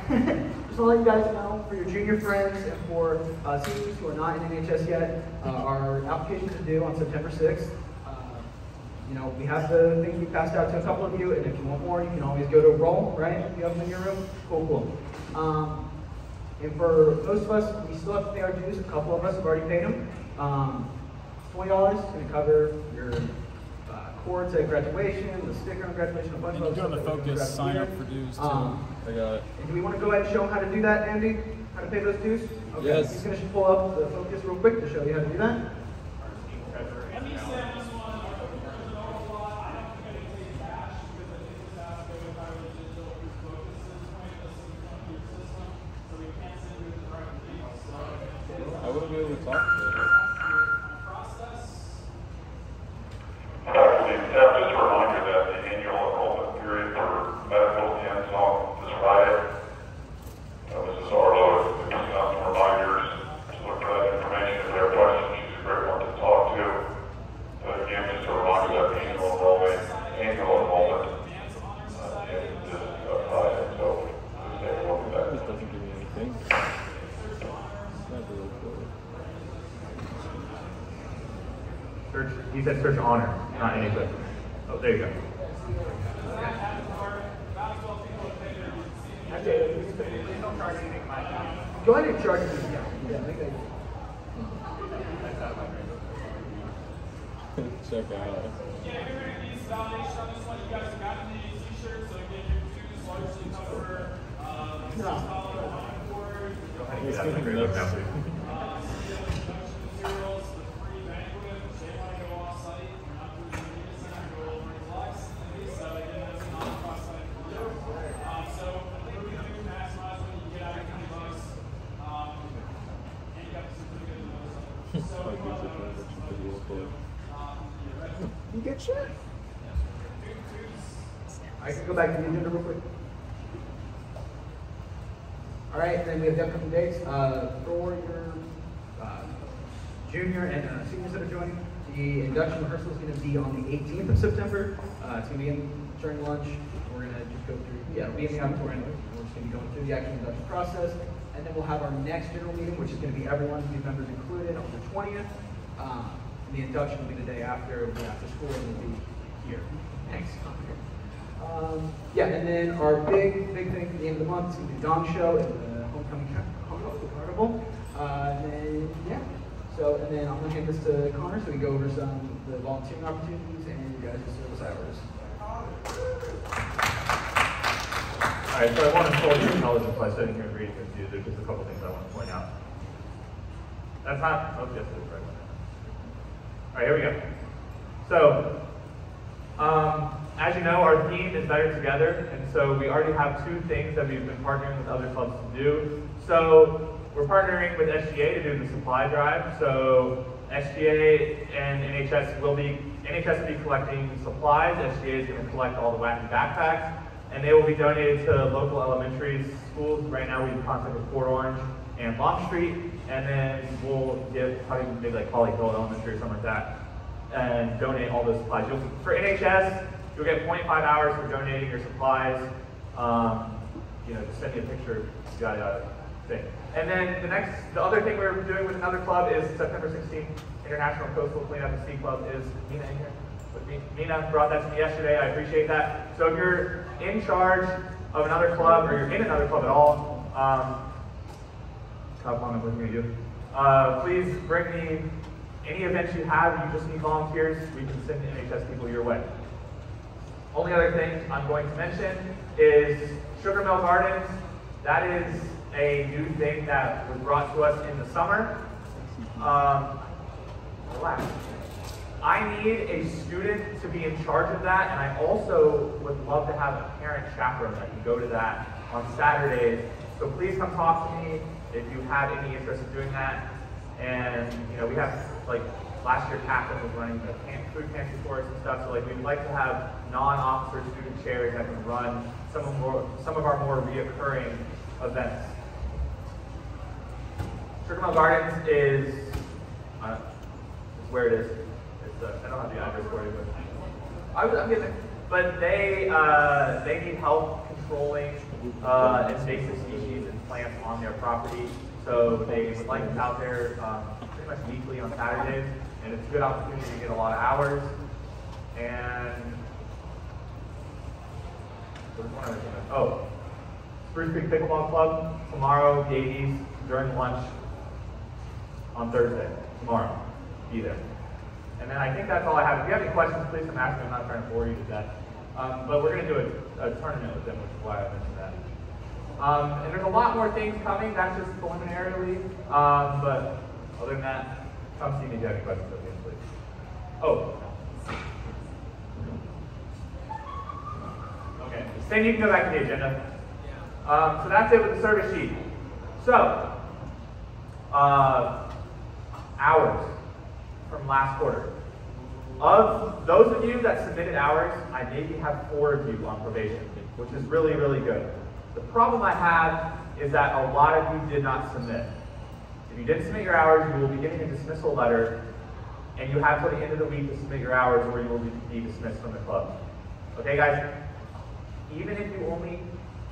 just to let you guys know, for your junior friends and for seniors who are not in NHS yet, our applications are due on September 6th. You know, we have the things we passed out to a couple of you, and if you want more, you can always go to Roll, right? If you have them in your room. Cool. And for most of us, we still have to pay our dues. A couple of us have already paid them. $20 is going to cover your cords at graduation, the sticker on graduation, a bunch of other stuff. And you do the focus sign up for dues too. I got it. And do we want to go ahead and show them how to do that, Andy? How to pay those dues? Okay. Yes. He's going to pull up the focus real quick to show you how to do that. I wouldn't be able to talk to it. Just a reminder that the annual enrollment period for medical ends on this Friday. Mrs. Arlo is giving out some reminders to look for that information. If there are questions, she's a great one to talk to. But again, just a reminder that the annual enrollment is this Friday. So just take a look at that. This doesn't give me anything. It's not really cool. Search, you said search honor, not anything. Oh, there you go. Go ahead and charge me. Check out. Yeah, if you're going to need validation on this one, you guys have gotten the t-shirt, so again, your dues largely cover It's getting nuts. materials, the free banquet, if they want to go off-site, we're not doing any design, go over any blocks, so again, that's not a cross-site project. So I think we do maximize what you get out of $20, and you got some pretty good deals. So we want to You get shit. I can go back to the agenda real quick. All right, then we have the upcoming dates for your junior and seniors that are joining. The induction rehearsal is going to be on the 18th of September. It's going to be during lunch. We're going to just go through, it'll be in the auditorium. We're just going to be going through the actual induction process. And then we'll have our next general meeting, which is going to be everyone, new members included, on the 20th. And the induction will be the day after. We'll be after school and we'll be here. Thanks. Yeah, and then our big thing at the end of the month is going to be the Gong Show and the Homecoming Carnival. And then, yeah. So, and then I'm going to hand this to Connor so we go over some of the volunteering opportunities and you guys' service hours. All right, so I want to solve your intelligence by sitting here and reading this to you. There's just a couple things I want to point out. That's not, oh, yes, it is right. All right, here we go. So, as you know, our theme is Better Together, and so we already have two things that we've been partnering with other clubs to do. So, we're partnering with SGA to do the supply drive. So, SGA and NHS will be collecting supplies. SGA is going to collect all the wacky backpacks, and they will be donated to local elementary schools. Right now, we have contact with Port Orange and Long Street, and then we'll give probably maybe like Holly Hill Elementary or something like that, and donate all those supplies. For NHS, you'll get 0.5 hours for donating your supplies. You know, just send me a picture, yada yada thing. And then the other thing we're doing with another club is September 16th, International Coastal Cleanup and Sea Club. Is Mina in here with me? Mina brought that to me yesterday. I appreciate that. So if you're in charge of another club or you're in another club at all, I'm looking at you. Please bring me any events you have. You just need volunteers. We can send NHS people your way. Only other thing I'm going to mention is Sugar Mill Gardens. That is a new thing that was brought to us in the summer. Relax. I need a student to be in charge of that, and I also would love to have a parent chaperone that can go to that on Saturdays. So please come talk to me if you have any interest in doing that. And you know, we have like last year Catherine was running the food pantry for us and stuff. So like we'd like to have non-officer student chairs that can run some of our more reoccurring events. Sugar Mill Gardens is where it is. I don't have the address for you, but I'm getting there. But they need help controlling invasive species and plants on their property. So they would like us out there pretty much weekly on Saturdays, and it's a good opportunity to get a lot of hours. And there's one other thing. Oh, Spruce Creek Pickleball Club tomorrow, Davies during lunch on Thursday. Tomorrow, be there. And then I think that's all I have. If you have any questions, please come ask me. I'm not trying to bore you to death. But we're going to do a tournament with them, which is why I mentioned that. And there's a lot more things coming. That's just preliminarily. But other than that, come see me if you have any questions, please. Oh. Okay. Then you can go back to the agenda. So that's it with the service sheet. So, hours from last quarter. Of those of you that submitted hours, I maybe have 4 of you on probation, which is really, really good. The problem I have is that a lot of you did not submit. If you didn't submit your hours, you will be getting a dismissal letter, and you have till the end of the week to submit your hours or you will be dismissed from the club. Okay, guys? Even if you only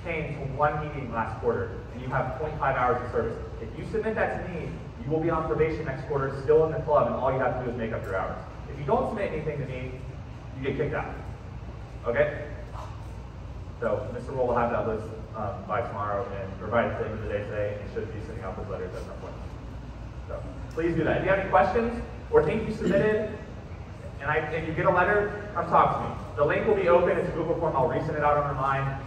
came to 1 meeting last quarter and you have 0.5 hours of service, if you submit that to me, you will be on probation next quarter, still in the club, and all you have to do is make up your hours. If you don't submit anything to me, you get kicked out. Okay? So Mr. Roll will have that list by tomorrow and provide it at the end of the day today, and should be sending out those letters at some point. So please do that. If you have any questions or think you submitted, and if you get a letter, come talk to me. The link will be open. It's a Google form. I'll resend it out on mine.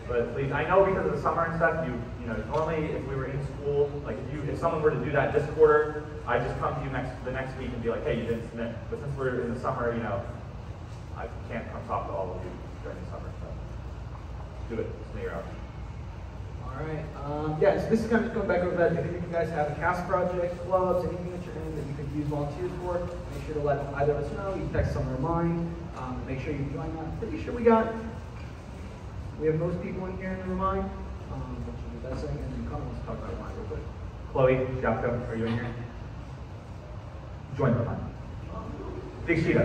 But please, I know because of the summer and stuff, you know, normally if we were in school, like if someone were to do that this quarter, I just come to you the next week and be like, hey, you didn't submit. But since we're in the summer, you know, I can't come talk to all of you during the summer. So do it. Submit your hours. All right. Yeah, so this is kind of going back over that. If any of you guys have a CAST project, clubs, anything that you're in that you could use volunteers for, make sure to let either of us know. You can text someone in mind. Make sure you join that. Pretty sure we have most people in here in the Remind, which is the best thing. And then come let's talk about Remind real quick. Chloe, Jafko, are you in here? Join the Remind. Dixita,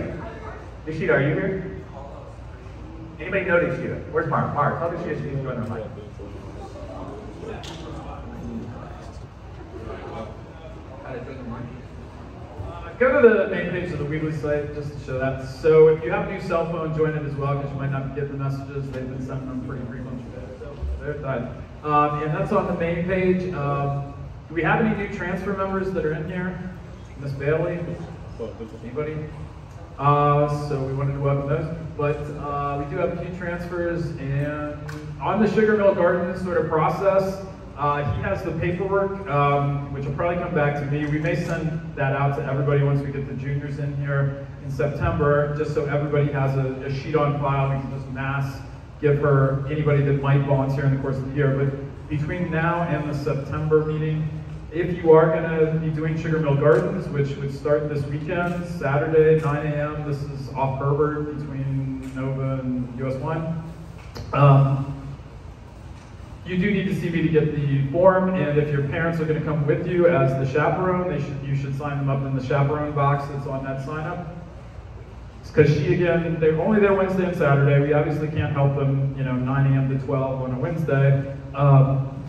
are you here? Anybody know Dixita? Where's Mark? Mark, tell Dixita she needs to join the Remind. How to join the Remind? Go to the main page of the Weebly site just to show that. So if you have a new cell phone, join it as well because you might not get the messages. They've been sending them pretty frequently. So they're done. And that's on the main page. Do we have any new transfer members that are in here? Miss Bailey? Anybody? So we wanted to welcome those. But we do have a few transfers, and on the Sugar Mill Gardens sort of process, he has the paperwork, which will probably come back to me. We may send that out to everybody once we get the juniors in here in September, just so everybody has a sheet on file. We can just mass give her anybody that might volunteer in the course of the year. But between now and the September meeting, if you are going to be doing Sugar Mill Gardens, which would start this weekend, Saturday, 9 a.m., this is off Herbert between Nova and US 1. You do need to see me to get the form, and if your parents are going to come with you as the chaperone, you should sign them up in the chaperone box that's on that sign up. Because they're only there Wednesday and Saturday. We obviously can't help them, 9 a.m. to 12 on a Wednesday.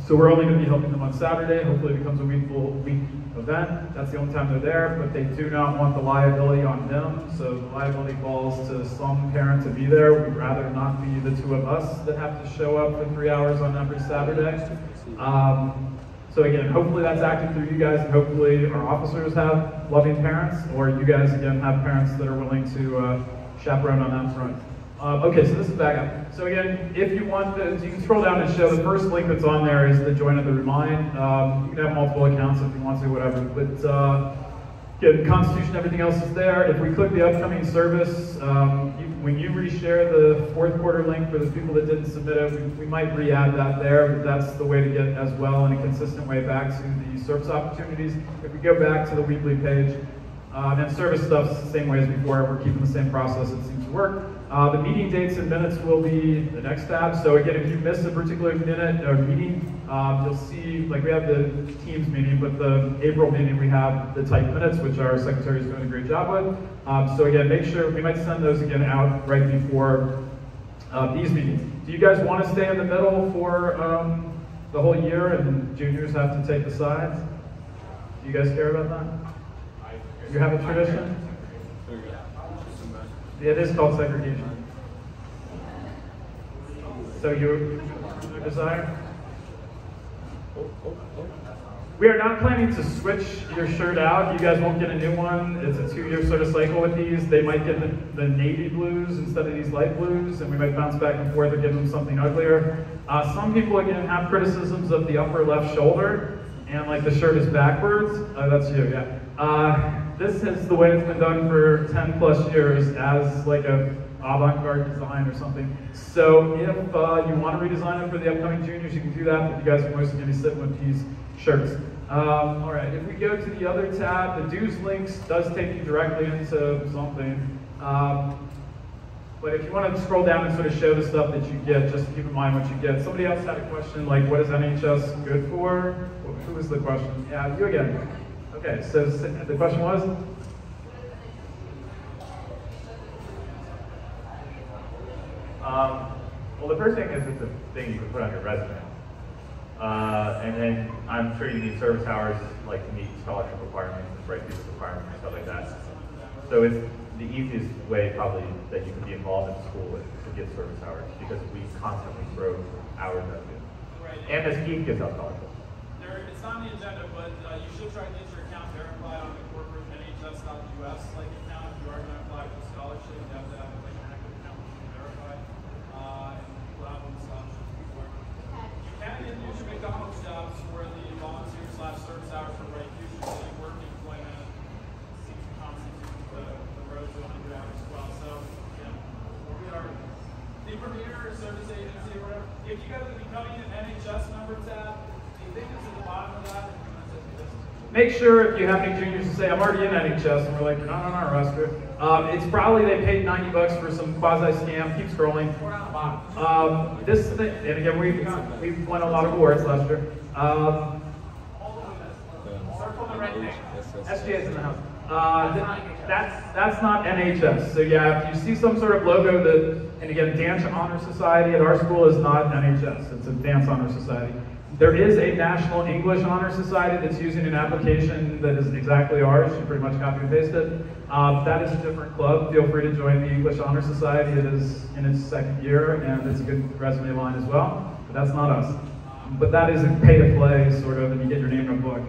So we're only going to be helping them on Saturday. Hopefully it becomes a week event. That's the only time they're there, but they do not want the liability on them. So the liability falls to some parent to be there. We'd rather not be the two of us that have to show up for 3 hours on every Saturday. So again, hopefully that's active through you guys, and hopefully our officers have loving parents, or you guys again have parents that are willing to chaperone on that front. Okay, so this is back up. So again, if you want you can scroll down and show the first link that's on there is the Join at the Remind. You can have multiple accounts if you want to, whatever. But again, Constitution, everything else is there. If we click the upcoming service, when you reshare the fourth quarter link for the people that didn't submit it, we might re-add that there, but that's the way to get as well in a consistent way back to the service opportunities. If we go back to the Weebly page, and service stuff's the same way as before. We're keeping the same process. It seems to work. The meeting dates and minutes will be the next tab. So again, if you miss a particular minute or meeting, you'll see, like we have the Teams meeting, but the April meeting we have the typed minutes, which our secretary is doing a great job with. So again, make sure, we might send those again out right before these meetings. Do you guys want to stay in the middle for the whole year and juniors have to take the sides? Do you guys care about that? You have a tradition? Yeah, it is called segregation. So you desire? We are not planning to switch your shirt out. You guys won't get a new one. It's a 2-year sort of cycle with these. They might get the navy blues instead of these light blues, and we might bounce back and forth or give them something uglier. Some people, again, have criticisms of the upper left shoulder, and like the shirt is backwards. That's you, yeah. This is the way it's been done for 10 plus years as like a avant-garde design or something. So if you want to redesign it for the upcoming juniors, you can do that, but you guys are mostly going to be sitting with these shirts. All right, if we go to the other tab, the dues links does take you directly into something. But if you want to scroll down and sort of show the stuff that you get, just keep in mind what you get. Somebody else had a question, like what is NHS good for? Who was the question? Yeah, you again. Okay, so the question was? Well, the first thing is it's a thing you can put on your resume. And then I'm sure you need service hours, like to meet scholarship requirements and bright thesis requirements and stuff like that. So it's the easiest way probably that you can be involved in school with to get service hours because we constantly throw hours at you. Right. And this Keith gives out scholarships. It's not on the agenda, but you should try to get your account verified on the corporate NHS.us like account. If you are going to apply for a scholarship, you have to have like an active account which you can verify. And pull out when the scholarships before. You can use your McDonald's jobs for the volunteer/service hours for right use. Usually work employment seems to constitute the road to 100 hours as well. So, yeah, we are the premier service agency or whatever. If you go to the Becoming an NHS member tab, the thing that's at the bottom of that, Make sure if you have any juniors to say, I'm already in NHS, and we're like, you're not on our roster. It's probably they paid $90 for some quasi-scam, keep scrolling. This thing, and again, we won a lot of awards last year. SGA is in the house. That's not NHS. So yeah, if you see some sort of logo that, and again, Dance Honor Society at our school is not NHS. It's a Dance Honor Society. There is a National English Honor Society that's using an application that is exactly ours. You pretty much copy and paste it. That is a different club. Feel free to join the English Honor Society. It is in its 2nd year, and it's a good resume line as well. But that's not us. But that is a pay-to-play, sort of, and you get your name in a book.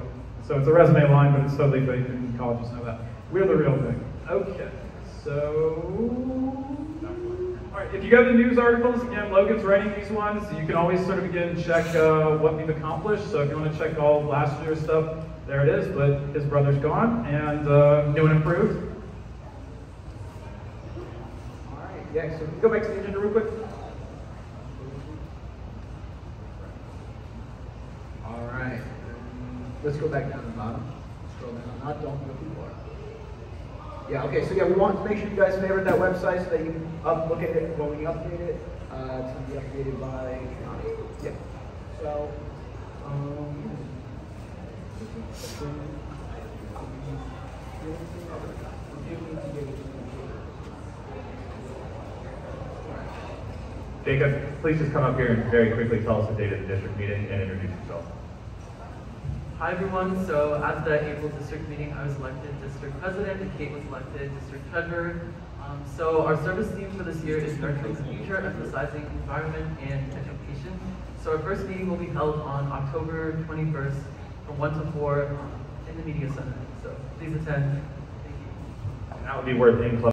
So it's a resume line, but it's totally fake, and colleges know that. We're the real thing. Okay, so... All right, if you go to the news articles, again, Logan's writing these ones. You can always sort of again check what we've accomplished. So if you want to check all last year's stuff, there it is. But his brother's gone and new and improved. All right, yeah, so go back to the agenda real quick. All right, let's go back down to the bottom. Scroll down, not don't go too far. Yeah, okay, so yeah, we want to make sure you guys favorite that website so that you can look at it when we update it. It's going to be updated by, yeah. So, Jacob, please just come up here and very quickly tell us the date of the district meeting and introduce yourself. Hi everyone, so at the April district meeting I was elected district president and Kate was elected district treasurer. So our service theme for this year is nurturing the future, emphasizing environment and education. So our first meeting will be held on October 21st from 1 to 4 in the media center. So please attend. Thank you. And that would be worth in club.